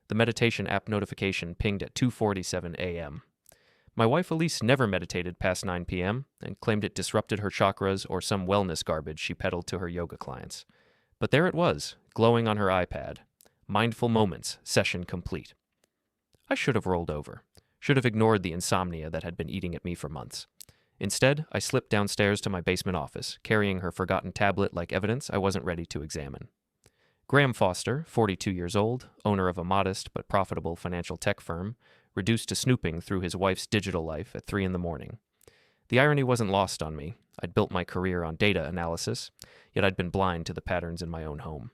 The meditation app notification pinged at 2:47 a.m. My wife Elise never meditated past 9 p.m. and claimed it disrupted her chakras or some wellness garbage she peddled to her yoga clients. But there it was, glowing on her iPad. Mindful Moments, session complete. I should have rolled over. Should have ignored the insomnia that had been eating at me for months. Instead, I slipped downstairs to my basement office, carrying her forgotten tablet like evidence I wasn't ready to examine. Graham Foster, 42 years old, owner of a modest but profitable financial tech firm, reduced to snooping through his wife's digital life at 3 a.m. The irony wasn't lost on me. I'd built my career on data analysis, yet I'd been blind to the patterns in my own home.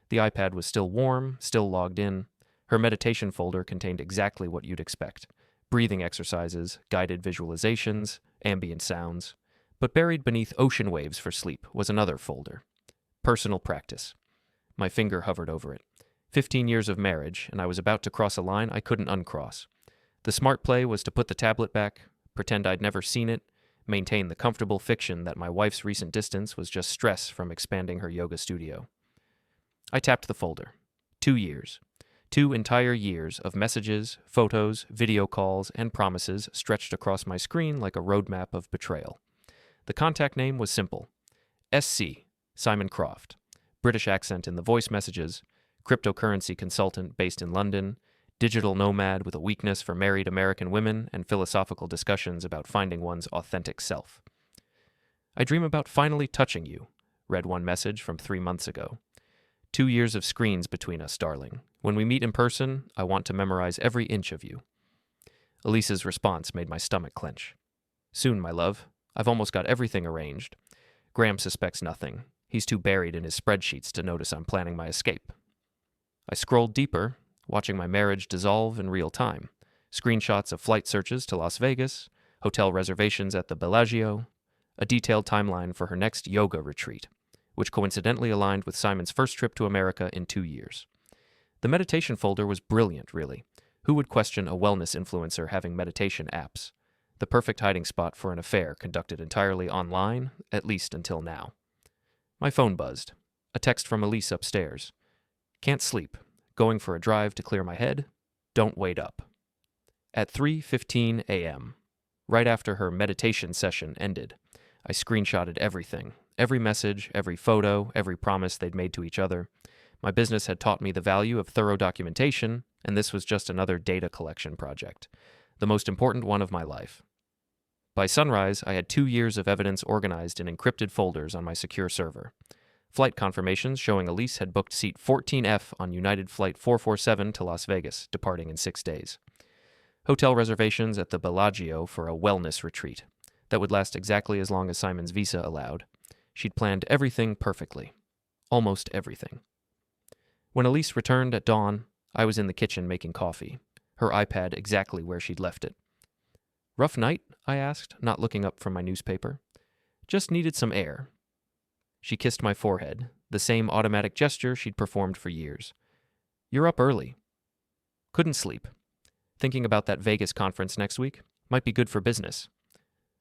The iPad was still warm, still logged in. Her meditation folder contained exactly what you'd expect: breathing exercises, guided visualizations, ambient sounds. But buried beneath ocean waves for sleep was another folder: personal practice. My finger hovered over it. 15 years of marriage, and I was about to cross a line I couldn't uncross. The smart play was to put the tablet back, pretend I'd never seen it, maintain the comfortable fiction that my wife's recent distance was just stress from expanding her yoga studio. I tapped the folder. 2 years. 2 entire years of messages, photos, video calls, and promises stretched across my screen like a roadmap of betrayal. The contact name was simple: SC, Simon Croft. British accent in the voice messages, cryptocurrency consultant based in London, digital nomad with a weakness for married American women and philosophical discussions about finding one's authentic self. I dream about finally touching you, read one message from 3 months ago. 2 years of screens between us, darling. When we meet in person, I want to memorize every inch of you. Elise's response made my stomach clench. Soon, my love. I've almost got everything arranged. Graham suspects nothing. He's too buried in his spreadsheets to notice I'm planning my escape. I scrolled deeper, watching my marriage dissolve in real time. Screenshots of flight searches to Las Vegas, hotel reservations at the Bellagio, a detailed timeline for her next yoga retreat, which coincidentally aligned with Simon's first trip to America in 2 years. The meditation folder was brilliant, really. Who would question a wellness influencer having meditation apps? The perfect hiding spot for an affair conducted entirely online, at least until now. My phone buzzed. A text from Elise upstairs. Can't sleep. Going for a drive to clear my head. Don't wait up. At 3:15 a.m., right after her meditation session ended, I screenshotted everything. Every message, every photo, every promise they'd made to each other. My business had taught me the value of thorough documentation, and this was just another data collection project, the most important one of my life. By sunrise, I had 2 years of evidence organized in encrypted folders on my secure server. Flight confirmations showing Elise had booked seat 14F on United Flight 447 to Las Vegas, departing in 6 days. Hotel reservations at the Bellagio for a wellness retreat that would last exactly as long as Simon's visa allowed. She'd planned everything perfectly. Almost everything. When Elise returned at dawn, I was in the kitchen making coffee, her iPad exactly where she'd left it. Rough night? I asked, not looking up from my newspaper. Just needed some air. She kissed my forehead, the same automatic gesture she'd performed for years. You're up early. Couldn't sleep. Thinking about that Vegas conference next week. Might be good for business.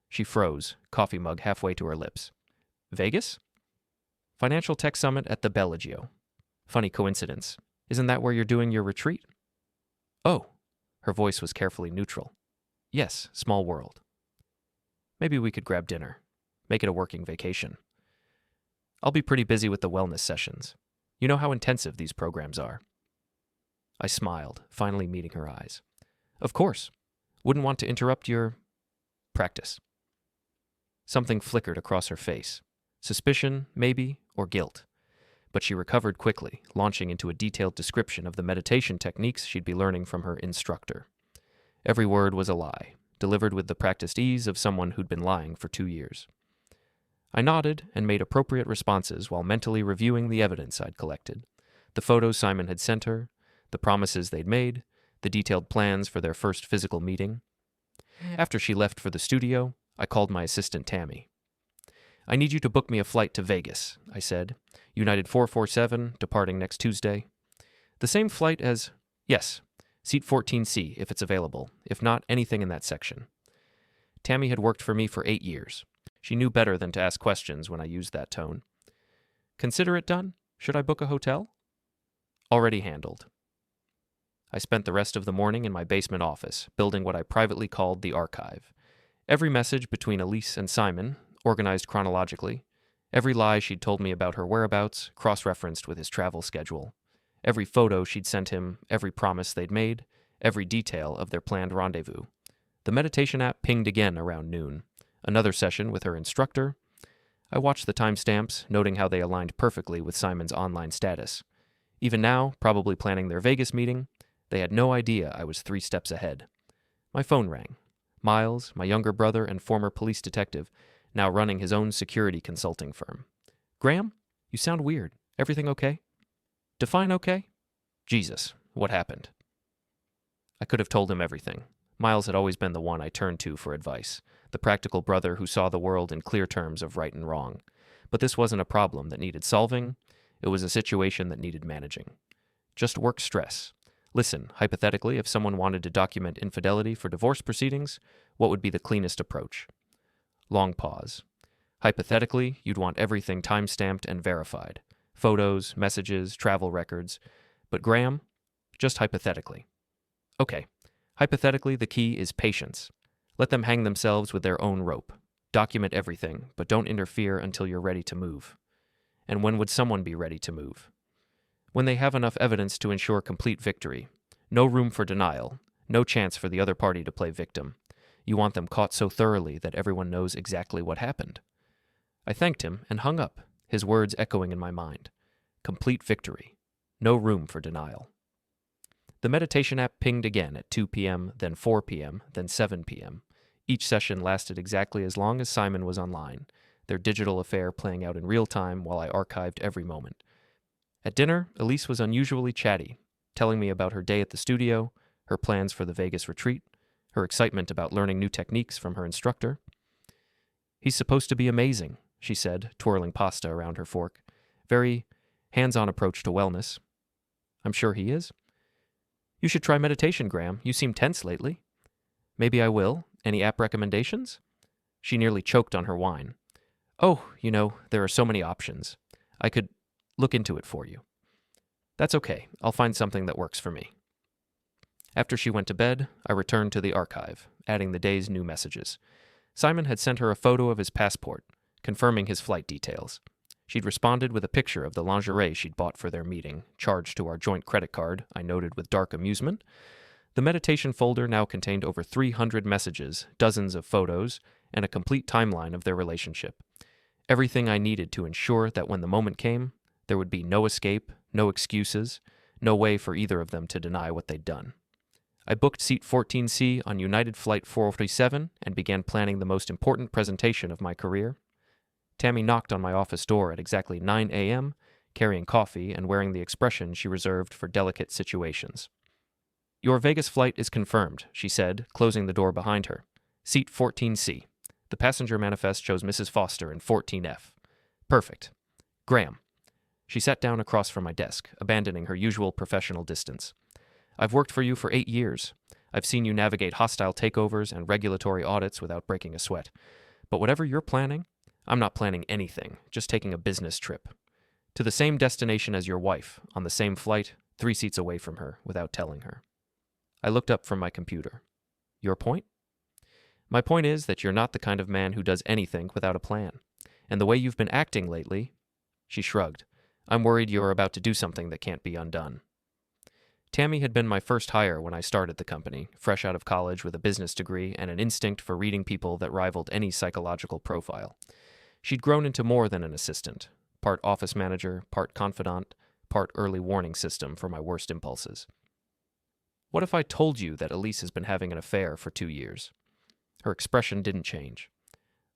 She froze, coffee mug halfway to her lips. Vegas? Financial Tech Summit at the Bellagio. Funny coincidence. Isn't that where you're doing your retreat? Oh. Her voice was carefully neutral. Yes, small world. Maybe we could grab dinner. Make it a working vacation. I'll be pretty busy with the wellness sessions. You know how intensive these programs are. I smiled, finally meeting her eyes. Of course. Wouldn't want to interrupt your practice. Something flickered across her face. Suspicion, maybe, or guilt. But she recovered quickly, launching into a detailed description of the meditation techniques she'd be learning from her instructor. Every word was a lie, delivered with the practiced ease of someone who'd been lying for 2 years. I nodded and made appropriate responses while mentally reviewing the evidence I'd collected, the photos Simon had sent her, the promises they'd made, the detailed plans for their first physical meeting. After she left for the studio, I called my assistant Tammy. I need you to book me a flight to Vegas, I said. United 447, departing next Tuesday. The same flight as... Yes, seat 14C, if it's available. If not, anything in that section. Tammy had worked for me for 8 years. She knew better than to ask questions when I used that tone. Consider it done? Should I book a hotel? Already handled. I spent the rest of the morning in my basement office, building what I privately called the archive. Every message between Elise and Simon, organized chronologically. Every lie she'd told me about her whereabouts, cross-referenced with his travel schedule. Every photo she'd sent him, every promise they'd made, every detail of their planned rendezvous. The meditation app pinged again around noon. Another session with her instructor. I watched the timestamps, noting how they aligned perfectly with Simon's online status. Even now, probably planning their Vegas meeting, they had no idea I was 3 steps ahead. My phone rang. Miles, my younger brother and former police detective, now running his own security consulting firm. "Graham, you sound weird. Everything okay?" "Define okay?" "Jesus, what happened?" I could have told him everything. Miles had always been the one I turned to for advice, the practical brother who saw the world in clear terms of right and wrong. But this wasn't a problem that needed solving. It was a situation that needed managing. Just work stress. Listen, hypothetically, if someone wanted to document infidelity for divorce proceedings, what would be the cleanest approach? Long pause. Hypothetically, you'd want everything time-stamped and verified. Photos, messages, travel records. But Graham, just hypothetically. Okay, hypothetically, the key is patience. Let them hang themselves with their own rope. Document everything, but don't interfere until you're ready to move. And when would someone be ready to move? When they have enough evidence to ensure complete victory. No room for denial. No chance for the other party to play victim. You want them caught so thoroughly that everyone knows exactly what happened. I thanked him and hung up, his words echoing in my mind. Complete victory. No room for denial. The meditation app pinged again at 2 p.m., then 4 p.m., then 7 p.m. Each session lasted exactly as long as Simon was online, their digital affair playing out in real time while I archived every moment. At dinner, Elise was unusually chatty, telling me about her day at the studio, her plans for the Vegas retreat, her excitement about learning new techniques from her instructor. "He's supposed to be amazing," she said, twirling pasta around her fork. "Very hands-on approach to wellness." "I'm sure he is." "You should try meditation, Graham. You seem tense lately." "Maybe I will. Any app recommendations?" She nearly choked on her wine. "Oh, there are so many options. I could look into it for you." "That's okay. I'll find something that works for me." After she went to bed, I returned to the archive, adding the day's new messages. Simon had sent her a photo of his passport, confirming his flight details. She'd responded with a picture of the lingerie she'd bought for their meeting, charged to our joint credit card, I noted with dark amusement. The meditation folder now contained over 300 messages, dozens of photos, and a complete timeline of their relationship. Everything I needed to ensure that when the moment came, there would be no escape, no excuses, no way for either of them to deny what they'd done. I booked seat 14C on United Flight 447 and began planning the most important presentation of my career. Tammy knocked on my office door at exactly 9 a.m., carrying coffee and wearing the expression she reserved for delicate situations. "Your Vegas flight is confirmed," she said, closing the door behind her. "Seat 14C. The passenger manifest shows Mrs. Foster in 14F. Perfect. Graham." She sat down across from my desk, abandoning her usual professional distance. "I've worked for you for 8 years. I've seen you navigate hostile takeovers and regulatory audits without breaking a sweat. But whatever you're planning, I'm not planning anything, just taking a business trip. To the same destination as your wife, on the same flight, 3 seats away from her, without telling her." I looked up from my computer. "Your point?" "My point is that you're not the kind of man who does anything without a plan. And the way you've been acting lately..." She shrugged. "I'm worried you're about to do something that can't be undone." Tammy had been my first hire when I started the company, fresh out of college with a business degree and an instinct for reading people that rivaled any psychological profile. She'd grown into more than an assistant, part office manager, part confidant, part early warning system for my worst impulses. "What if I told you that Elise has been having an affair for 2 years?" Her expression didn't change.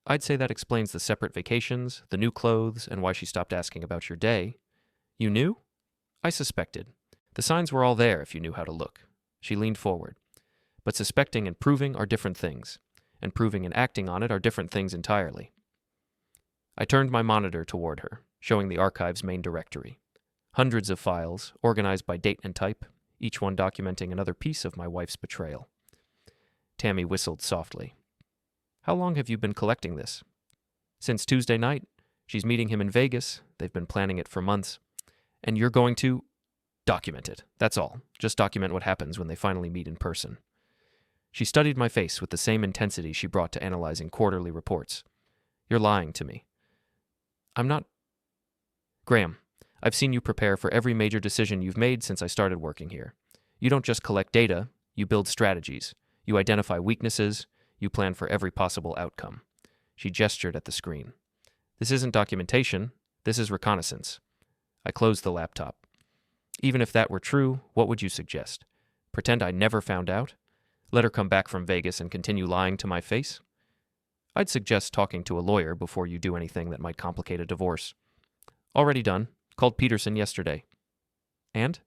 "I'd say that explains the separate vacations, the new clothes, and why she stopped asking about your day." "You knew?" "I suspected. The signs were all there if you knew how to look." She leaned forward. "But suspecting and proving are different things, and proving and acting on it are different things entirely." I turned my monitor toward her, showing the archive's main directory. Hundreds of files, organized by date and type, each one documenting another piece of my wife's betrayal. Tammy whistled softly. "How long have you been collecting this?" "Since Tuesday night. She's meeting him in Vegas. They've been planning it for months. And you're going to..." Document it. That's all. Just document what happens when they finally meet in person. She studied my face with the same intensity she brought to analyzing quarterly reports. You're lying to me. I'm not. Graham, I've seen you prepare for every major decision you've made since I started working here. You don't just collect data, you build strategies. You identify weaknesses, you plan for every possible outcome. She gestured at the screen. This isn't documentation, this is reconnaissance. I closed the laptop. Even if that were true, what would you suggest? Pretend I never found out? Let her come back from Vegas and continue lying to my face? I'd suggest talking to a lawyer before you do anything that might complicate a divorce. Already done. Called Peterson yesterday. And?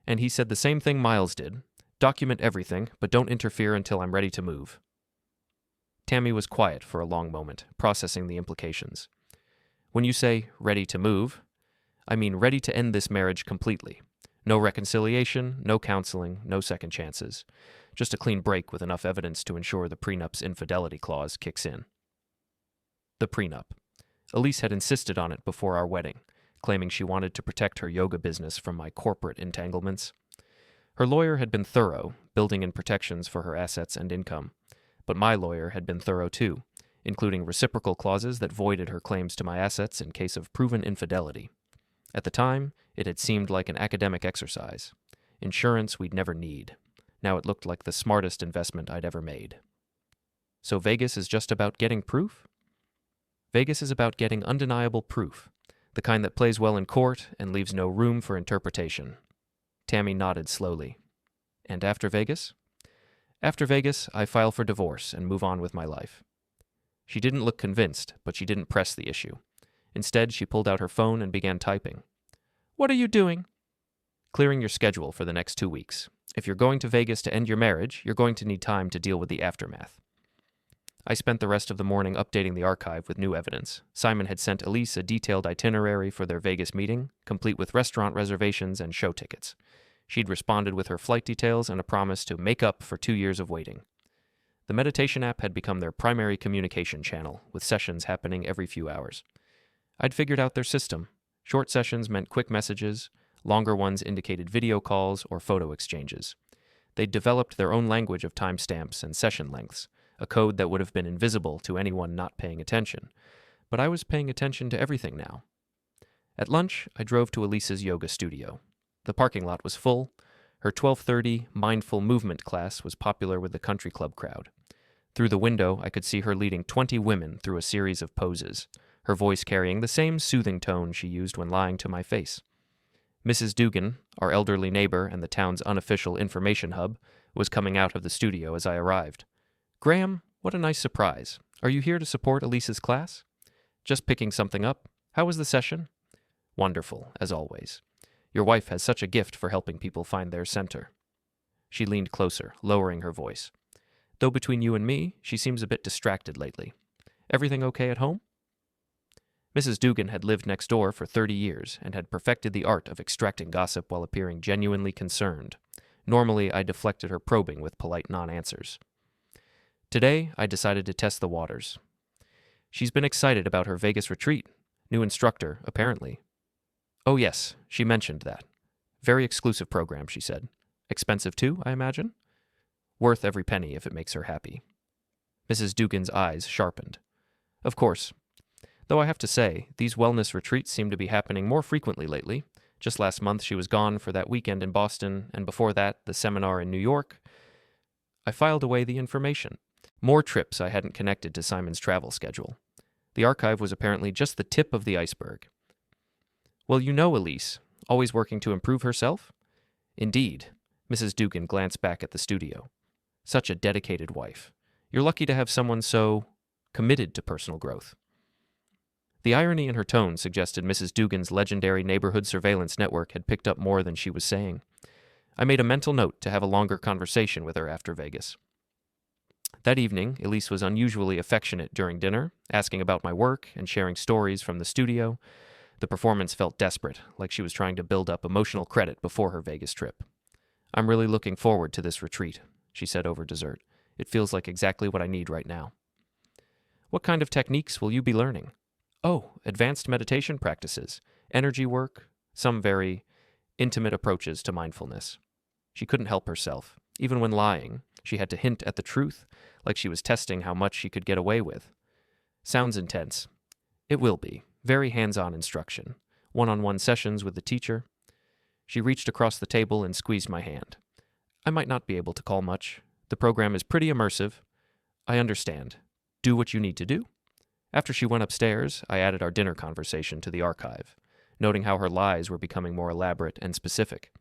And he said the same thing Miles did. Document everything, but don't interfere until I'm ready to move. Tammy was quiet for a long moment, processing the implications. When you say ready to move, I mean ready to end this marriage completely. No reconciliation, no counseling, no second chances. Just a clean break with enough evidence to ensure the prenup's infidelity clause kicks in. The prenup. Elise had insisted on it before our wedding, claiming she wanted to protect her yoga business from my corporate entanglements. Her lawyer had been thorough, building in protections for her assets and income. But my lawyer had been thorough too, including reciprocal clauses that voided her claims to my assets in case of proven infidelity. At the time, it had seemed like an academic exercise. Insurance we'd never need. Now it looked like the smartest investment I'd ever made. So Vegas is just about getting proof? Vegas is about getting undeniable proof, the kind that plays well in court and leaves no room for interpretation. Tammy nodded slowly. And after Vegas? After Vegas, I file for divorce and move on with my life. She didn't look convinced, but she didn't press the issue. Instead, she pulled out her phone and began typing. What are you doing? Clearing your schedule for the next 2 weeks. If you're going to Vegas to end your marriage, you're going to need time to deal with the aftermath. I spent the rest of the morning updating the archive with new evidence. Simon had sent Elise a detailed itinerary for their Vegas meeting, complete with restaurant reservations and show tickets. She'd responded with her flight details and a promise to make up for 2 years of waiting. The meditation app had become their primary communication channel, with sessions happening every few hours. I'd figured out their system. Short sessions meant quick messages, longer ones indicated video calls or photo exchanges. They'd developed their own language of timestamps and session lengths, a code that would have been invisible to anyone not paying attention. But I was paying attention to everything now. At lunch, I drove to Elise's yoga studio. The parking lot was full. Her 12:30 mindful movement class was popular with the country club crowd. Through the window, I could see her leading 20 women through a series of poses, her voice carrying the same soothing tone she used when lying to my face. Mrs. Dugan, our elderly neighbor and the town's unofficial information hub, was coming out of the studio as I arrived. Graham, what a nice surprise. Are you here to support Elise's class? Just picking something up. How was the session? Wonderful, as always. Your wife has such a gift for helping people find their center. She leaned closer, lowering her voice. Though between you and me, she seems a bit distracted lately. Everything okay at home? Mrs. Dugan had lived next door for 30 years and had perfected the art of extracting gossip while appearing genuinely concerned. Normally, I deflected her probing with polite non-answers. Today, I decided to test the waters. She's been excited about her Vegas retreat. New instructor, apparently. Oh yes, she mentioned that. Very exclusive program, she said. Expensive too, I imagine? Worth every penny if it makes her happy. Mrs. Dugan's eyes sharpened. Of course. Though I have to say, these wellness retreats seem to be happening more frequently lately. Just last month she was gone for that weekend in Boston, and before that, the seminar in New York. I filed away the information. More trips I hadn't connected to Simon's travel schedule. The archive was apparently just the tip of the iceberg. Well, you know Elise, always working to improve herself? Indeed. Mrs. Dugan glanced back at the studio. Such a dedicated wife. You're lucky to have someone so committed to personal growth. The irony in her tone suggested Mrs. Dugan's legendary neighborhood surveillance network had picked up more than she was saying. I made a mental note to have a longer conversation with her after Vegas. That evening, Elise was unusually affectionate during dinner, asking about my work and sharing stories from the studio. The performance felt desperate, like she was trying to build up emotional credit before her Vegas trip. I'm really looking forward to this retreat, she said over dessert. It feels like exactly what I need right now. What kind of techniques will you be learning? Oh, advanced meditation practices, energy work, some very intimate approaches to mindfulness. She couldn't help herself. Even when lying, she had to hint at the truth, like she was testing how much she could get away with. Sounds intense. It will be. Very hands-on instruction. One-on-one sessions with the teacher. She reached across the table and squeezed my hand. I might not be able to call much. The program is pretty immersive. I understand. Do what you need to do. After she went upstairs, I added our dinner conversation to the archive, noting how her lies were becoming more elaborate and specific.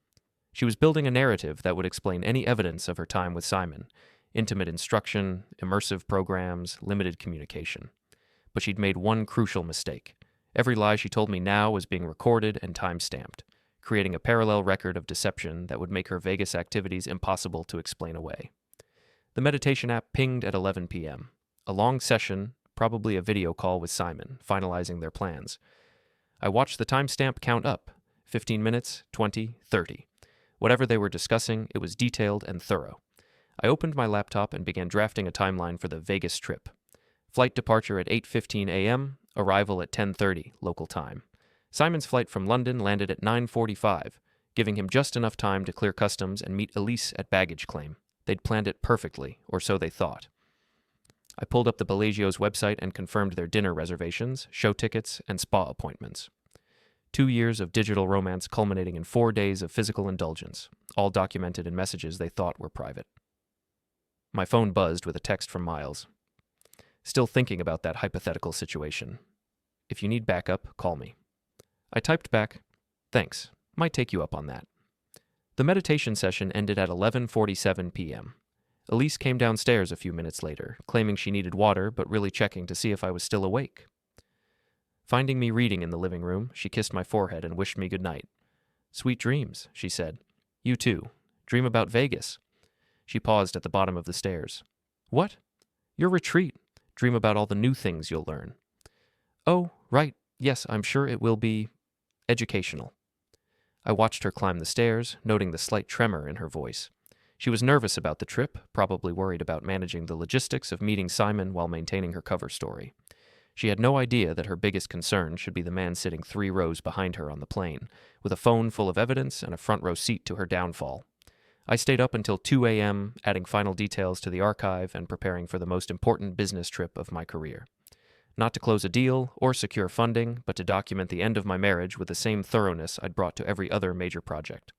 She was building a narrative that would explain any evidence of her time with Simon: intimate instruction, immersive programs, limited communication. But she'd made one crucial mistake. Every lie she told me now was being recorded and time-stamped, creating a parallel record of deception that would make her Vegas activities impossible to explain away. The meditation app pinged at 11 p.m. A long session, probably a video call with Simon, finalizing their plans. I watched the timestamp count up. 15 minutes, 20, 30. Whatever they were discussing, it was detailed and thorough. I opened my laptop and began drafting a timeline for the Vegas trip. Flight departure at 8:15 a.m., arrival at 10:30 local time. Simon's flight from London landed at 9:45, giving him just enough time to clear customs and meet Elise at baggage claim. They'd planned it perfectly, or so they thought. I pulled up the Bellagio's website and confirmed their dinner reservations, show tickets, and spa appointments. 2 years of digital romance culminating in 4 days of physical indulgence, all documented in messages they thought were private. My phone buzzed with a text from Miles. Still thinking about that hypothetical situation. If you need backup, call me. I typed back, thanks, might take you up on that. The meditation session ended at 11:47 p.m. Elise came downstairs a few minutes later, claiming she needed water, but really checking to see if I was still awake. Finding me reading in the living room, she kissed my forehead and wished me good night. Sweet dreams, she said. You too. Dream about Vegas. She paused at the bottom of the stairs. What? Your retreat. Dream about all the new things you'll learn. Oh, right. Yes, I'm sure it will be educational. I watched her climb the stairs, noting the slight tremor in her voice. She was nervous about the trip, probably worried about managing the logistics of meeting Simon while maintaining her cover story. She had no idea that her biggest concern should be the man sitting 3 rows behind her on the plane, with a phone full of evidence and a front-row seat to her downfall. I stayed up until 2 a.m., adding final details to the archive and preparing for the most important business trip of my career. Not to close a deal or secure funding, but to document the end of my marriage with the same thoroughness I'd brought to every other major project.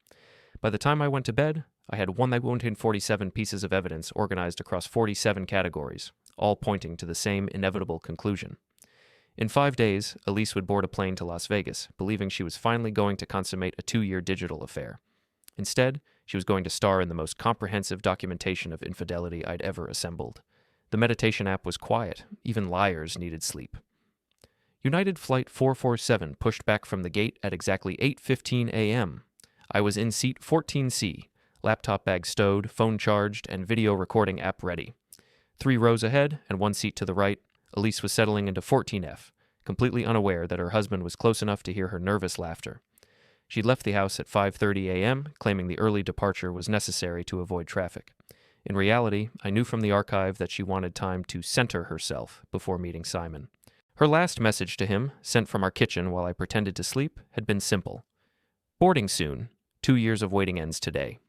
By the time I went to bed, I had 147 pieces of evidence organized across 47 categories, all pointing to the same inevitable conclusion. In 5 days, Elise would board a plane to Las Vegas, believing she was finally going to consummate a 2-year digital affair. Instead, she was going to star in the most comprehensive documentation of infidelity I'd ever assembled. The meditation app was quiet. Even liars needed sleep. United Flight 447 pushed back from the gate at exactly 8:15 a.m. I was in seat 14C, laptop bag stowed, phone charged, and video recording app ready. 3 rows ahead and 1 seat to the right, Elise was settling into 14F, completely unaware that her husband was close enough to hear her nervous laughter. She'd left the house at 5:30 a.m., claiming the early departure was necessary to avoid traffic. In reality, I knew from the archive that she wanted time to center herself before meeting Simon. Her last message to him, sent from our kitchen while I pretended to sleep, had been simple. Boarding soon. 2 years of waiting ends today.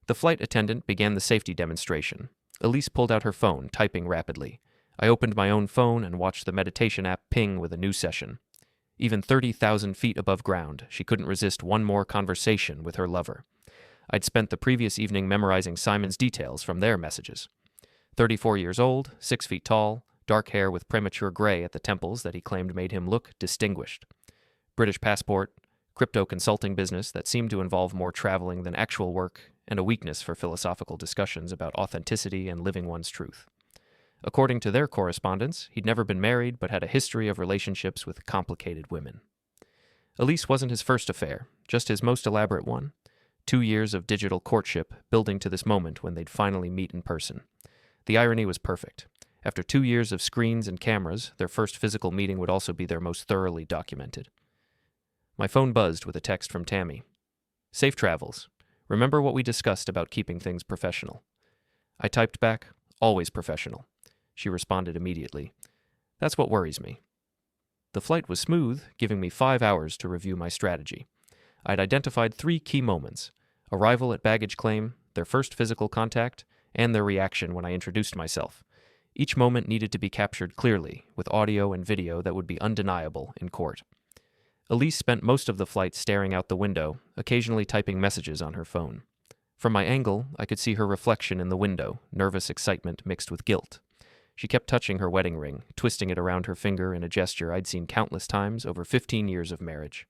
The flight attendant began the safety demonstration. Elise pulled out her phone, typing rapidly. I opened my own phone and watched the meditation app ping with a new session. Even 30,000 feet above ground, she couldn't resist one more conversation with her lover. I'd spent the previous evening memorizing Simon's details from their messages. 34 years old, 6 feet tall, dark hair with premature gray at the temples that he claimed made him look distinguished. British passport, crypto consulting business that seemed to involve more traveling than actual work, and a weakness for philosophical discussions about authenticity and living one's truth. According to their correspondence, he'd never been married but had a history of relationships with complicated women. Elise wasn't his first affair, just his most elaborate one. 2 years of digital courtship, building to this moment when they'd finally meet in person. The irony was perfect. After 2 years of screens and cameras, their first physical meeting would also be their most thoroughly documented. My phone buzzed with a text from Tammy. Safe travels. Remember what we discussed about keeping things professional. I typed back, always professional. She responded immediately. That's what worries me. The flight was smooth, giving me 5 hours to review my strategy. I'd identified 3 key moments: arrival at baggage claim, their first physical contact, and their reaction when I introduced myself. Each moment needed to be captured clearly, with audio and video that would be undeniable in court. Elise spent most of the flight staring out the window, occasionally typing messages on her phone. From my angle, I could see her reflection in the window, nervous excitement mixed with guilt. She kept touching her wedding ring, twisting it around her finger in a gesture I'd seen countless times over 15 years of marriage.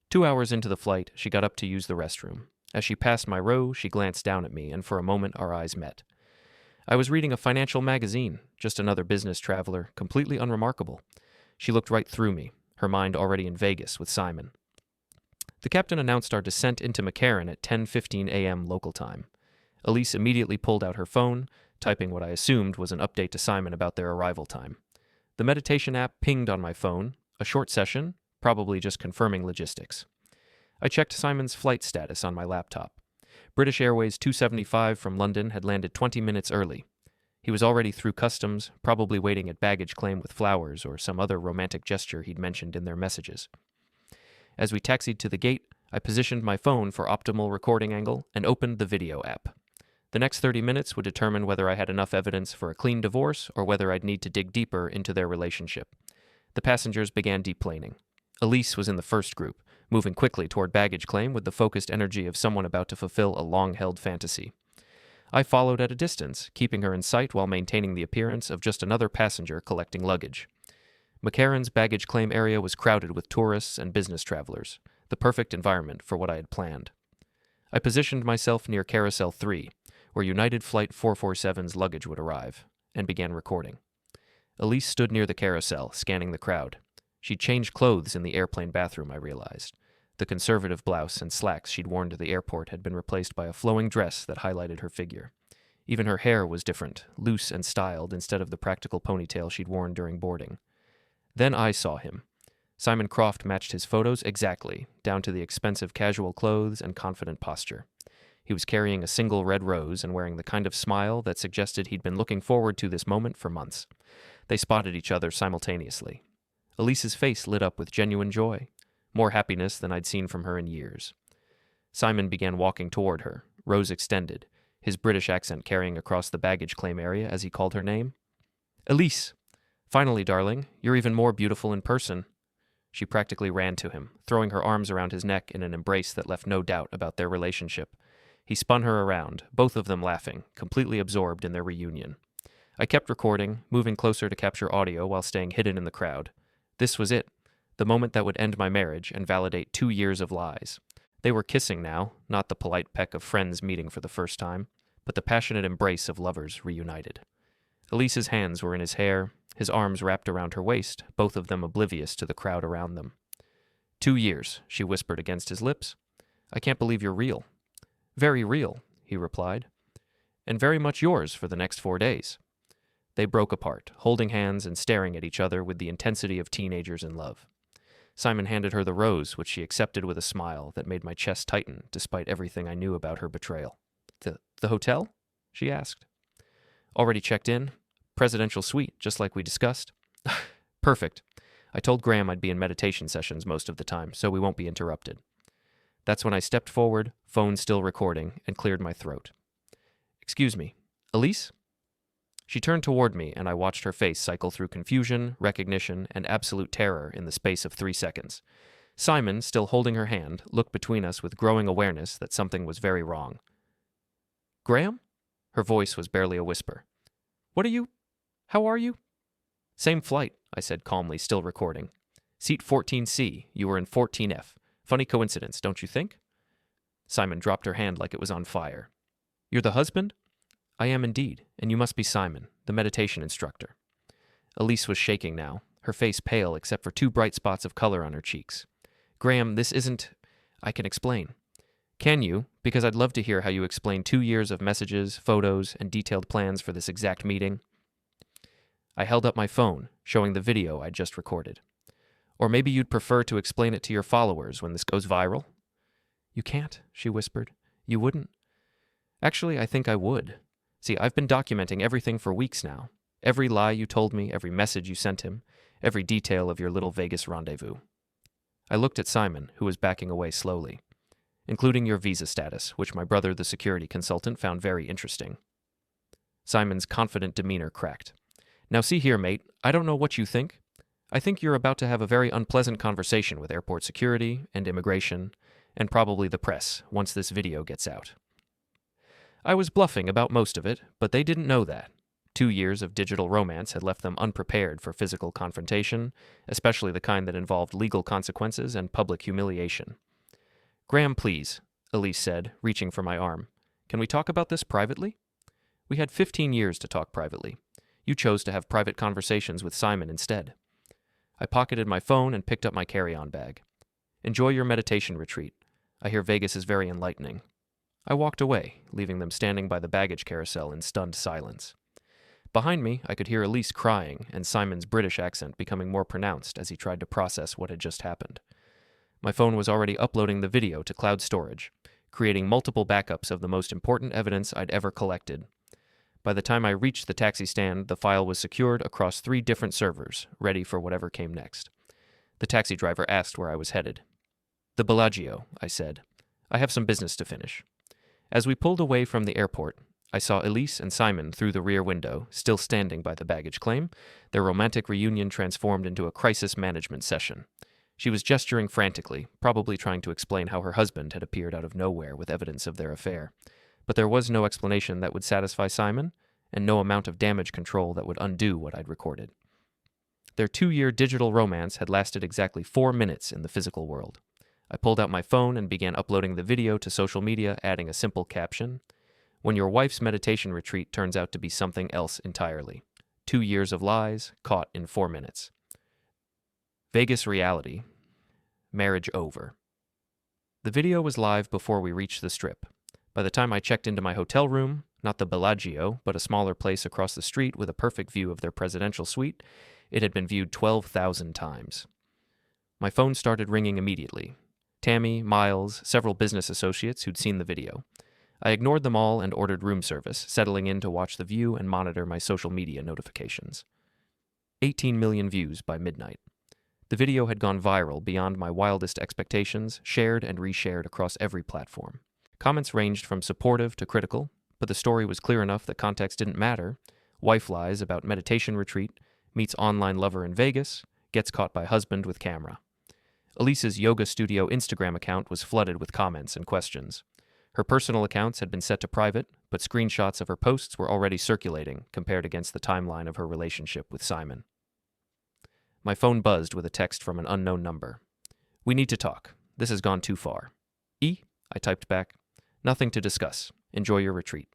2 hours into the flight, she got up to use the restroom. As she passed my row, she glanced down at me, and for a moment our eyes met. I was reading a financial magazine, just another business traveler, completely unremarkable. She looked right through me, her mind already in Vegas with Simon. The captain announced our descent into McCarran at 10:15 a.m. local time. Elise immediately pulled out her phone, typing what I assumed was an update to Simon about their arrival time. The meditation app pinged on my phone, a short session, probably just confirming logistics. I checked Simon's flight status on my laptop. British Airways 275 from London had landed 20 minutes early. He was already through customs, probably waiting at baggage claim with flowers or some other romantic gesture he'd mentioned in their messages. As we taxied to the gate, I positioned my phone for optimal recording angle and opened the video app. The next 30 minutes would determine whether I had enough evidence for a clean divorce or whether I'd need to dig deeper into their relationship. The passengers began deplaning. Elise was in the first group, moving quickly toward baggage claim with the focused energy of someone about to fulfill a long-held fantasy. I followed at a distance, keeping her in sight while maintaining the appearance of just another passenger collecting luggage. McCarran's baggage claim area was crowded with tourists and business travelers, the perfect environment for what I had planned. I positioned myself near Carousel 3, where United Flight 447's luggage would arrive, and began recording. Elise stood near the carousel, scanning the crowd. She'd changed clothes in the airplane bathroom, I realized. The conservative blouse and slacks she'd worn to the airport had been replaced by a flowing dress that highlighted her figure. Even her hair was different, loose and styled instead of the practical ponytail she'd worn during boarding. Then I saw him. Simon Croft matched his photos exactly, down to the expensive casual clothes and confident posture. He was carrying a single red rose and wearing the kind of smile that suggested he'd been looking forward to this moment for months. They spotted each other simultaneously. Elise's face lit up with genuine joy, more happiness than I'd seen from her in years. Simon began walking toward her, rose extended, his British accent carrying across the baggage claim area as he called her name. "Elise! Finally, darling, you're even more beautiful in person." She practically ran to him, throwing her arms around his neck in an embrace that left no doubt about their relationship. He spun her around, both of them laughing, completely absorbed in their reunion. I kept recording, moving closer to capture audio while staying hidden in the crowd. This was it, the moment that would end my marriage and validate 2 years of lies. They were kissing now, not the polite peck of friends meeting for the first time, but the passionate embrace of lovers reunited. Elise's hands were in his hair, his arms wrapped around her waist, both of them oblivious to the crowd around them. 2 years, she whispered against his lips. "I can't believe you're real." "Very real," he replied. "And very much yours for the next 4 days." They broke apart, holding hands and staring at each other with the intensity of teenagers in love. Simon handed her the rose, which she accepted with a smile that made my chest tighten, despite everything I knew about her betrayal. The hotel?" she asked. "Already checked in. Presidential suite, just like we discussed." "Perfect. I told Graham I'd be in meditation sessions most of the time, so we won't be interrupted." That's when I stepped forward, phone still recording, and cleared my throat. "Excuse me, Elise?" She turned toward me, and I watched her face cycle through confusion, recognition, and absolute terror in the space of 3 seconds. Simon, still holding her hand, looked between us with growing awareness that something was very wrong. "Graham?" Her voice was barely a whisper. How are you?" "Same flight," I said calmly, still recording. "Seat 14C, you were in 14F. Funny coincidence, don't you think?" Simon dropped her hand like it was on fire. "You're the husband?" "I am indeed, and you must be Simon, the meditation instructor." Elise was shaking now, her face pale except for 2 bright spots of color on her cheeks. "Graham, this isn't... I can explain." "Can you? Because I'd love to hear how you explain 2 years of messages, photos, and detailed plans for this exact meeting." I held up my phone, showing the video I'd just recorded. "Or maybe you'd prefer to explain it to your followers when this goes viral?" "You can't," she whispered. "You wouldn't?" "Actually, I think I would. See, I've been documenting everything for weeks now. Every lie you told me, every message you sent him, every detail of your little Vegas rendezvous." I looked at Simon, who was backing away slowly. "Including your visa status, which my brother, the security consultant, found very interesting." Simon's confident demeanor cracked. "Now see here, mate, I don't know what you think. I think you're about to have a very unpleasant conversation with airport security and immigration, and probably the press, once this video gets out." I was bluffing about most of it, but they didn't know that. 2 years of digital romance had left them unprepared for physical confrontation, especially the kind that involved legal consequences and public humiliation. "Graham, please," Elise said, reaching for my arm. "Can we talk about this privately?" We had 15 years to talk privately. You chose to have private conversations with Simon instead. I pocketed my phone and picked up my carry-on bag. "Enjoy your meditation retreat. I hear Vegas is very enlightening." I walked away, leaving them standing by the baggage carousel in stunned silence. Behind me, I could hear Elise crying and Simon's British accent becoming more pronounced as he tried to process what had just happened. My phone was already uploading the video to cloud storage, creating multiple backups of the most important evidence I'd ever collected. By the time I reached the taxi stand, the file was secured across 3 different servers, ready for whatever came next. The taxi driver asked where I was headed. "The Bellagio," I said. "I have some business to finish." As we pulled away from the airport, I saw Elise and Simon through the rear window, still standing by the baggage claim, their romantic reunion transformed into a crisis management session. She was gesturing frantically, probably trying to explain how her husband had appeared out of nowhere with evidence of their affair. But there was no explanation that would satisfy Simon, and no amount of damage control that would undo what I'd recorded. Their 2-year digital romance had lasted exactly 4 minutes in the physical world. I pulled out my phone and began uploading the video to social media, adding a simple caption: "When your wife's meditation retreat turns out to be something else entirely. 2 years of lies, caught in 4 minutes. Vegas reality. Marriage over." The video was live before we reached the Strip. By the time I checked into my hotel room, not the Bellagio, but a smaller place across the street with a perfect view of their presidential suite, it had been viewed 12,000 times. My phone started ringing immediately. Tammy, Miles, several business associates who'd seen the video. I ignored them all and ordered room service, settling in to watch the view and monitor my social media notifications. 18 million views by midnight. The video had gone viral beyond my wildest expectations, shared and reshared across every platform. Comments ranged from supportive to critical, but the story was clear enough that context didn't matter. Wife lies about meditation retreat, meets online lover in Vegas, gets caught by husband with camera. Elise's yoga studio Instagram account was flooded with comments and questions. Her personal accounts had been set to private, but screenshots of her posts were already circulating compared against the timeline of her relationship with Simon. My phone buzzed with a text from an unknown number. "We need to talk. This has gone too far." "E?" I typed back. "Nothing to discuss. Enjoy your retreat."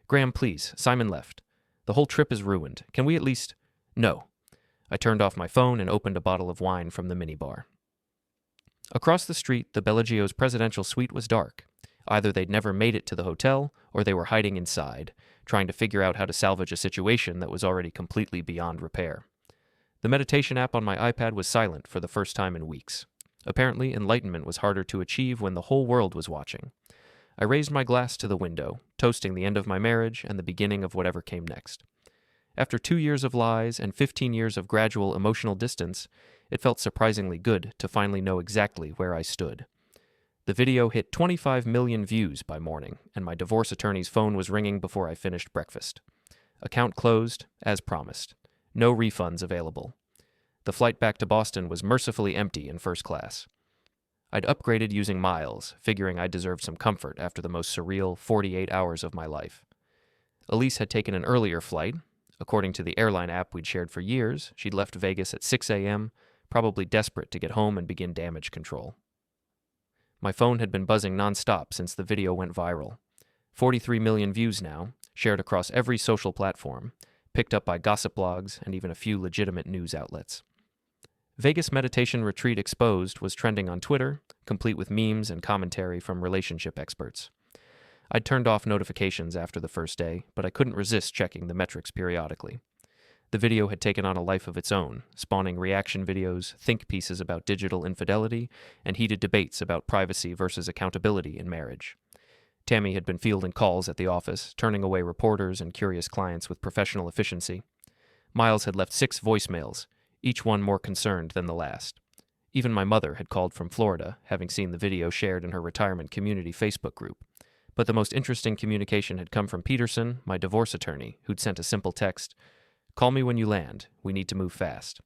"Graham, please. Simon left. The whole trip is ruined. Can we at least—" "No." I turned off my phone and opened a bottle of wine from the minibar. Across the street, the Bellagio's presidential suite was dark. Either they'd never made it to the hotel, or they were hiding inside, trying to figure out how to salvage a situation that was already completely beyond repair. The meditation app on my iPad was silent for the first time in weeks. Apparently, enlightenment was harder to achieve when the whole world was watching. I raised my glass to the window, toasting the end of my marriage and the beginning of whatever came next. After 2 years of lies and 15 years of gradual emotional distance, it felt surprisingly good to finally know exactly where I stood. The video hit 25 million views by morning, and my divorce attorney's phone was ringing before I finished breakfast. Account closed, as promised. No refunds available. The flight back to Boston was mercifully empty in first class. I'd upgraded using miles, figuring I deserved some comfort after the most surreal 48 hours of my life. Elise had taken an earlier flight. According to the airline app we'd shared for years, she'd left Vegas at 6 a.m., probably desperate to get home and begin damage control. My phone had been buzzing nonstop since the video went viral. 43 million views now, shared across every social platform, picked up by gossip blogs and even a few legitimate news outlets. Vegas Meditation Retreat Exposed was trending on Twitter, complete with memes and commentary from relationship experts. I'd turned off notifications after the first day, but I couldn't resist checking the metrics periodically. The video had taken on a life of its own, spawning reaction videos, think pieces about digital infidelity, and heated debates about privacy versus accountability in marriage. Tammy had been fielding calls at the office, turning away reporters and curious clients with professional efficiency. Miles had left 6 voicemails, each one more concerned than the last. Even my mother had called from Florida, having seen the video shared in her retirement community Facebook group. But the most interesting communication had come from Peterson, my divorce attorney, who'd sent a simple text, "Call me when you land. We need to move fast."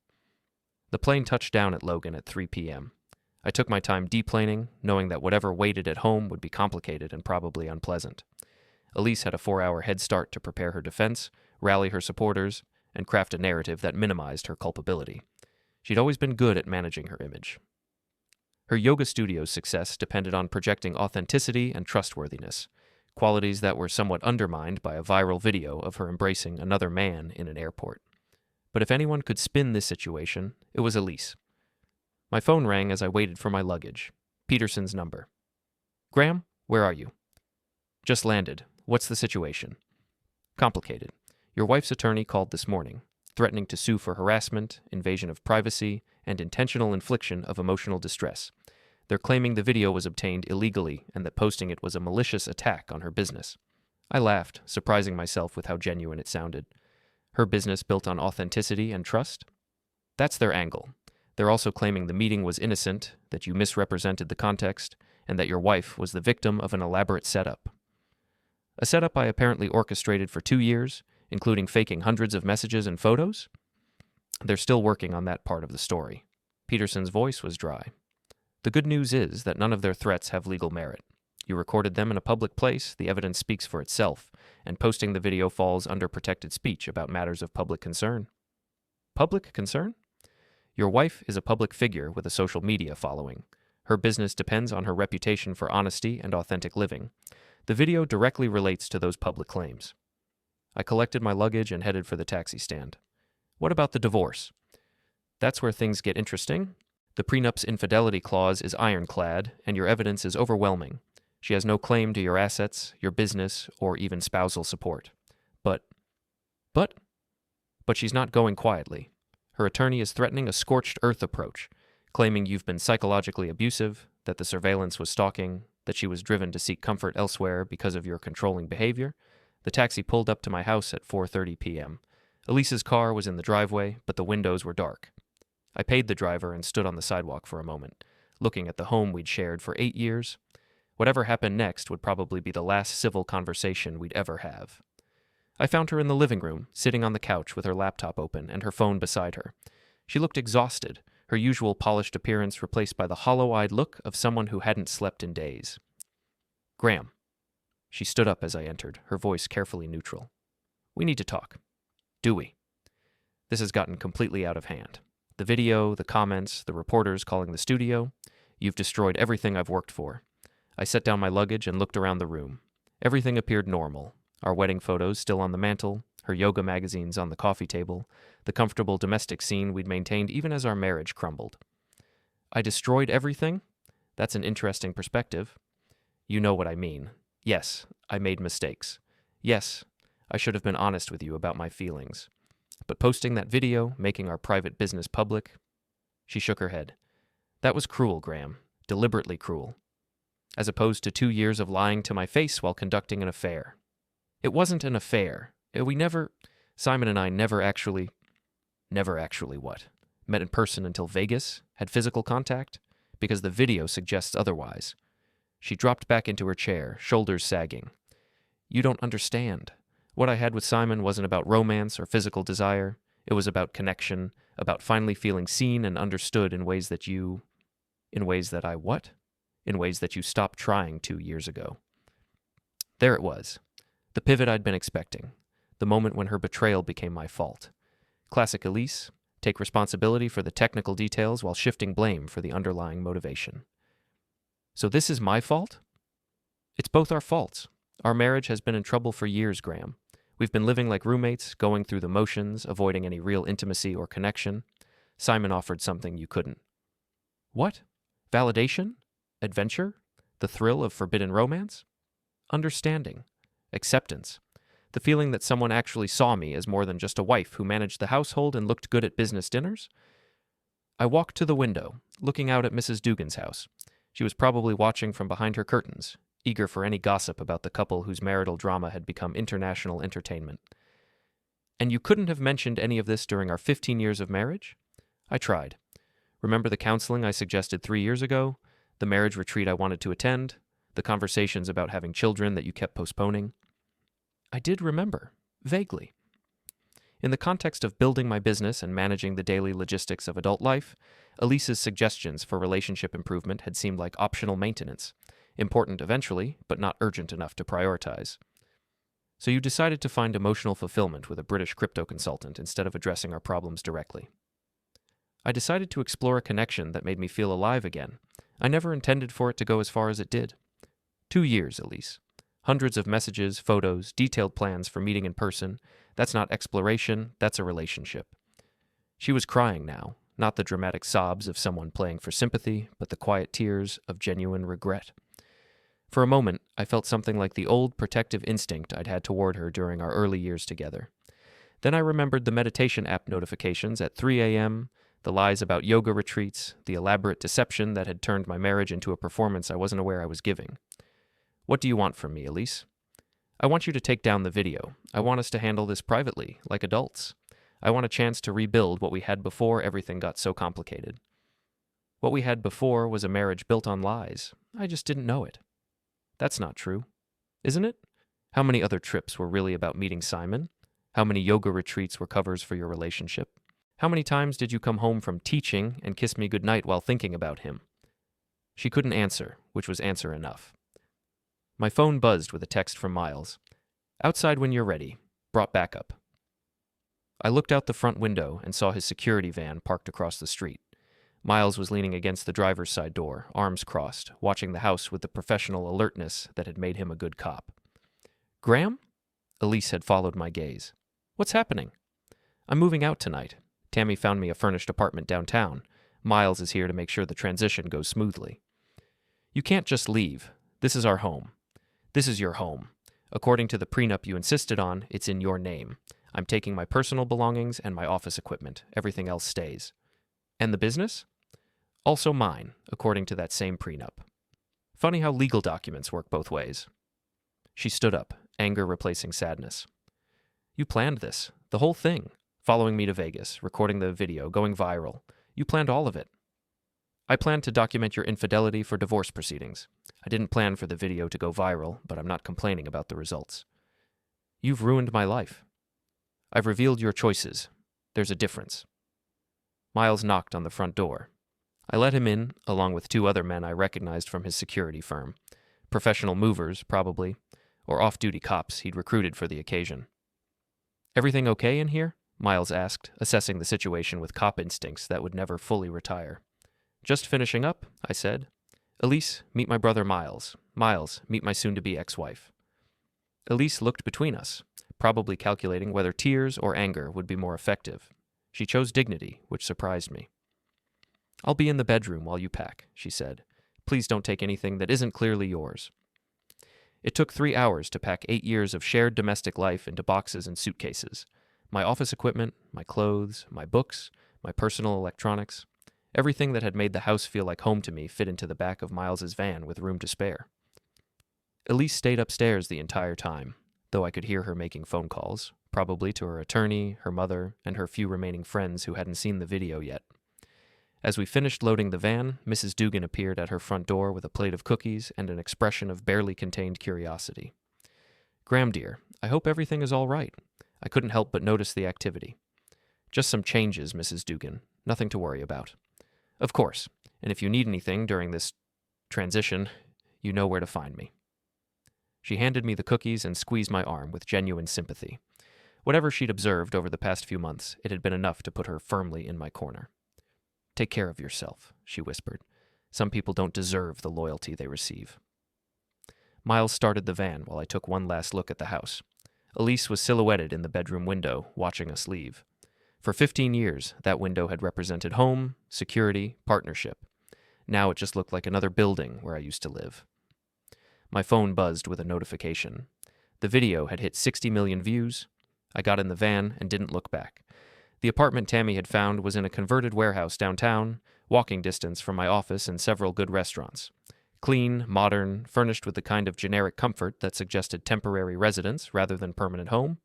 The plane touched down at Logan at 3 p.m. I took my time deplaning, knowing that whatever waited at home would be complicated and probably unpleasant. Elise had a 4-hour head start to prepare her defense, rally her supporters, and craft a narrative that minimized her culpability. She'd always been good at managing her image. Her yoga studio's success depended on projecting authenticity and trustworthiness, qualities that were somewhat undermined by a viral video of her embracing another man in an airport. But if anyone could spin this situation, it was Elise. My phone rang as I waited for my luggage. Peterson's number. "Graham, where are you?" "Just landed. What's the situation?" "Complicated. Your wife's attorney called this morning, threatening to sue for harassment, invasion of privacy, and intentional infliction of emotional distress. They're claiming the video was obtained illegally and that posting it was a malicious attack on her business." I laughed, surprising myself with how genuine it sounded. Her business built on authenticity and trust? That's their angle. They're also claiming the meeting was innocent, that you misrepresented the context, and that your wife was the victim of an elaborate setup. A setup I apparently orchestrated for 2 years, including faking hundreds of messages and photos? They're still working on that part of the story. Peterson's voice was dry. The good news is that none of their threats have legal merit. You recorded them in a public place, the evidence speaks for itself, and posting the video falls under protected speech about matters of public concern. Public concern? Your wife is a public figure with a social media following. Her business depends on her reputation for honesty and authentic living. The video directly relates to those public claims. I collected my luggage and headed for the taxi stand. What about the divorce? That's where things get interesting. The prenup's infidelity clause is ironclad, and your evidence is overwhelming. She has no claim to your assets, your business, or even spousal support. But she's not going quietly. Her attorney is threatening a scorched earth approach, claiming you've been psychologically abusive, that the surveillance was stalking, that she was driven to seek comfort elsewhere because of your controlling behavior. The taxi pulled up to my house at 4:30 p.m. Elise's car was in the driveway, but the windows were dark. I paid the driver and stood on the sidewalk for a moment, looking at the home we'd shared for 8 years. Whatever happened next would probably be the last civil conversation we'd ever have. I found her in the living room, sitting on the couch with her laptop open and her phone beside her. She looked exhausted, her usual polished appearance replaced by the hollow-eyed look of someone who hadn't slept in days. "Graham." She stood up as I entered, her voice carefully neutral. "We need to talk." "Do we?" This has gotten completely out of hand. The video, the comments, the reporters calling the studio. You've destroyed everything I've worked for. I set down my luggage and looked around the room. Everything appeared normal. Our wedding photos still on the mantel, her yoga magazines on the coffee table, the comfortable domestic scene we'd maintained even as our marriage crumbled. I destroyed everything? That's an interesting perspective. You know what I mean. Yes, I made mistakes. Yes, I should have been honest with you about my feelings. But posting that video, making our private business public... She shook her head. That was cruel, Graham. Deliberately cruel. As opposed to 2 years of lying to my face while conducting an affair. It wasn't an affair. Simon and I never actually what? Met in person until Vegas? Had physical contact? Because the video suggests otherwise. She dropped back into her chair, shoulders sagging. You don't understand. What I had with Simon wasn't about romance or physical desire. It was about connection, about finally feeling seen and understood in ways that you... In ways that I what? In ways that you stopped trying 2 years ago. There it was. The pivot I'd been expecting. The moment when her betrayal became my fault. Classic Elise, take responsibility for the technical details while shifting blame for the underlying motivation. So this is my fault? It's both our faults. Our marriage has been in trouble for years, Graham. We've been living like roommates, going through the motions, avoiding any real intimacy or connection. Simon offered something you couldn't. What? Validation? Adventure? The thrill of forbidden romance? Understanding. Acceptance. The feeling that someone actually saw me as more than just a wife who managed the household and looked good at business dinners? I walked to the window, looking out at Mrs. Dugan's house. She was probably watching from behind her curtains, eager for any gossip about the couple whose marital drama had become international entertainment. And you couldn't have mentioned any of this during our 15 years of marriage? I tried. Remember the counseling I suggested 3 years ago? The marriage retreat I wanted to attend? The conversations about having children that you kept postponing? I did remember, vaguely. In the context of building my business and managing the daily logistics of adult life, Elise's suggestions for relationship improvement had seemed like optional maintenance, important eventually, but not urgent enough to prioritize. So you decided to find emotional fulfillment with a British crypto consultant instead of addressing our problems directly. I decided to explore a connection that made me feel alive again. I never intended for it to go as far as it did. 2 years, Elise. Hundreds of messages, photos, detailed plans for meeting in person. That's not exploration, that's a relationship. She was crying now, not the dramatic sobs of someone playing for sympathy, but the quiet tears of genuine regret. For a moment, I felt something like the old protective instinct I'd had toward her during our early years together. Then I remembered the meditation app notifications at 3 a.m., the lies about yoga retreats, the elaborate deception that had turned my marriage into a performance I wasn't aware I was giving. What do you want from me, Elise? I want you to take down the video. I want us to handle this privately, like adults. I want a chance to rebuild what we had before everything got so complicated. What we had before was a marriage built on lies. I just didn't know it. That's not true, isn't it? How many other trips were really about meeting Simon? How many yoga retreats were covers for your relationship? How many times did you come home from teaching and kiss me goodnight while thinking about him? She couldn't answer, which was answer enough. My phone buzzed with a text from Miles. Outside when you're ready. Brought backup. I looked out the front window and saw his security van parked across the street. Miles was leaning against the driver's side door, arms crossed, watching the house with the professional alertness that had made him a good cop. Graham? Elise had followed my gaze. What's happening? I'm moving out tonight. Tammy found me a furnished apartment downtown. Miles is here to make sure the transition goes smoothly. You can't just leave. This is our home. This is your home. According to the prenup you insisted on, it's in your name. I'm taking my personal belongings and my office equipment. Everything else stays. And the business? Also mine, according to that same prenup. Funny how legal documents work both ways. She stood up, anger replacing sadness. You planned this, the whole thing. Following me to Vegas, recording the video, going viral. You planned all of it. I planned to document your infidelity for divorce proceedings. I didn't plan for the video to go viral, but I'm not complaining about the results. You've ruined my life. I've revealed your choices. There's a difference. Miles knocked on the front door. I let him in, along with 2 other men I recognized from his security firm. Professional movers, probably, or off-duty cops he'd recruited for the occasion. Everything okay in here? Miles asked, assessing the situation with cop instincts that would never fully retire. Just finishing up, I said. Elise, meet my brother Miles. Miles, meet my soon-to-be ex-wife. Elise looked between us, probably calculating whether tears or anger would be more effective. She chose dignity, which surprised me. I'll be in the bedroom while you pack, she said. Please don't take anything that isn't clearly yours. It took 3 hours to pack 8 years of shared domestic life into boxes and suitcases. My office equipment, my clothes, my books, my personal electronics. Everything that had made the house feel like home to me fit into the back of Miles's van with room to spare. Elise stayed upstairs the entire time, though I could hear her making phone calls, probably to her attorney, her mother, and her few remaining friends who hadn't seen the video yet. As we finished loading the van, Mrs. Dugan appeared at her front door with a plate of cookies and an expression of barely contained curiosity. Graham, dear, I hope everything is all right. I couldn't help but notice the activity. Just some changes, Mrs. Dugan. Nothing to worry about. Of course, and if you need anything during this transition, you know where to find me. She handed me the cookies and squeezed my arm with genuine sympathy. Whatever she'd observed over the past few months, it had been enough to put her firmly in my corner. Take care of yourself, she whispered. Some people don't deserve the loyalty they receive. Miles started the van while I took one last look at the house. Elise was silhouetted in the bedroom window, watching us leave. For 15 years, that window had represented home, security, partnership. Now it just looked like another building where I used to live. My phone buzzed with a notification. The video had hit 60 million views. I got in the van and didn't look back. The apartment Tammy had found was in a converted warehouse downtown, walking distance from my office and several good restaurants. Clean, modern, furnished with the kind of generic comfort that suggested temporary residence rather than permanent home.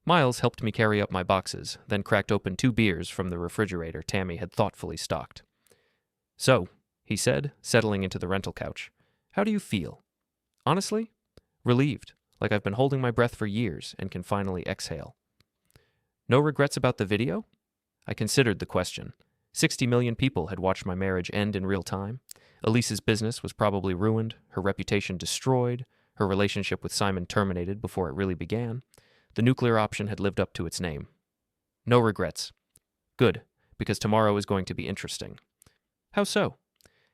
Miles helped me carry up my boxes, then cracked open 2 beers from the refrigerator Tammy had thoughtfully stocked. "So," he said, settling into the rental couch, "how do you feel?" "Honestly? Relieved, like I've been holding my breath for years and can finally exhale." "No regrets about the video?" I considered the question. 60 million people had watched my marriage end in real time. Elise's business was probably ruined, her reputation destroyed, her relationship with Simon terminated before it really began. The nuclear option had lived up to its name. No regrets. Good, because tomorrow is going to be interesting. How so?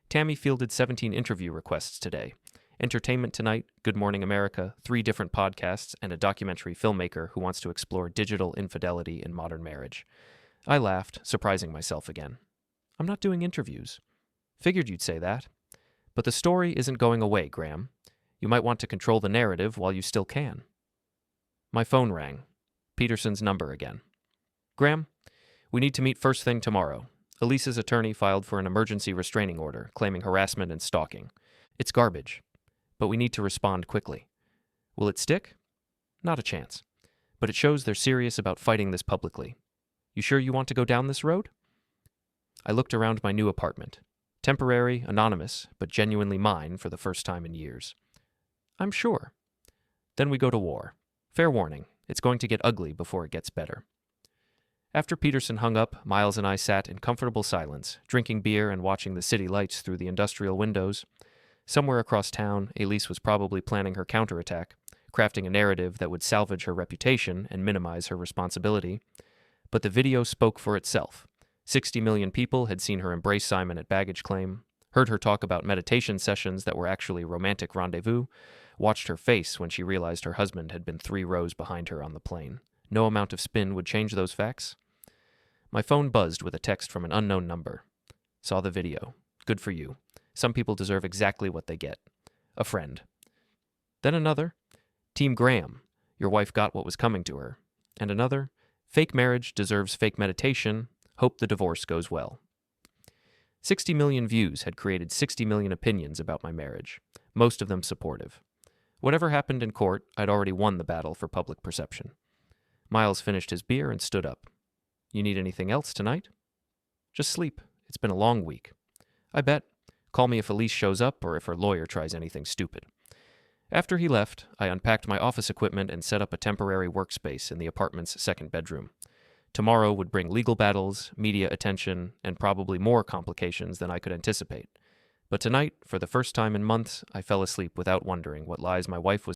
Tammy fielded 17 interview requests today. Entertainment Tonight, Good Morning America, 3 different podcasts, and a documentary filmmaker who wants to explore digital infidelity in modern marriage. I laughed, surprising myself again. I'm not doing interviews. Figured you'd say that. But the story isn't going away, Graham. You might want to control the narrative while you still can. My phone rang. Peterson's number again. "Graham, we need to meet first thing tomorrow. Elise's attorney filed for an emergency restraining order, claiming harassment and stalking. It's garbage, but we need to respond quickly. Will it stick? Not a chance. But it shows they're serious about fighting this publicly. You sure you want to go down this road?" I looked around my new apartment. Temporary, anonymous, but genuinely mine for the first time in years. "I'm sure." "Then we go to war. Fair warning, it's going to get ugly before it gets better." After Peterson hung up, Miles and I sat in comfortable silence, drinking beer and watching the city lights through the industrial windows. Somewhere across town, Elise was probably planning her counterattack, crafting a narrative that would salvage her reputation and minimize her responsibility. But the video spoke for itself. 60 million people had seen her embrace Simon at baggage claim, heard her talk about meditation sessions that were actually romantic rendezvous, watched her face when she realized her husband had been 3 rows behind her on the plane. No amount of spin would change those facts. My phone buzzed with a text from an unknown number. Saw the video. Good for you. Some people deserve exactly what they get. A friend. Then another. Team Graham. Your wife got what was coming to her. And another. Fake marriage deserves fake meditation. Hope the divorce goes well. 60 million views had created 60 million opinions about my marriage, most of them supportive. Whatever happened in court, I'd already won the battle for public perception. Miles finished his beer and stood up. "You need anything else tonight?" "Just sleep. It's been a long week." "I bet. Call me if Elise shows up or if her lawyer tries anything stupid." After he left, I unpacked my office equipment and set up a temporary workspace in the apartment's 2nd bedroom. Tomorrow would bring legal battles, media attention, and probably more complications than I could anticipate. But tonight, for the first time in months, I fell asleep without wondering what lies my wife was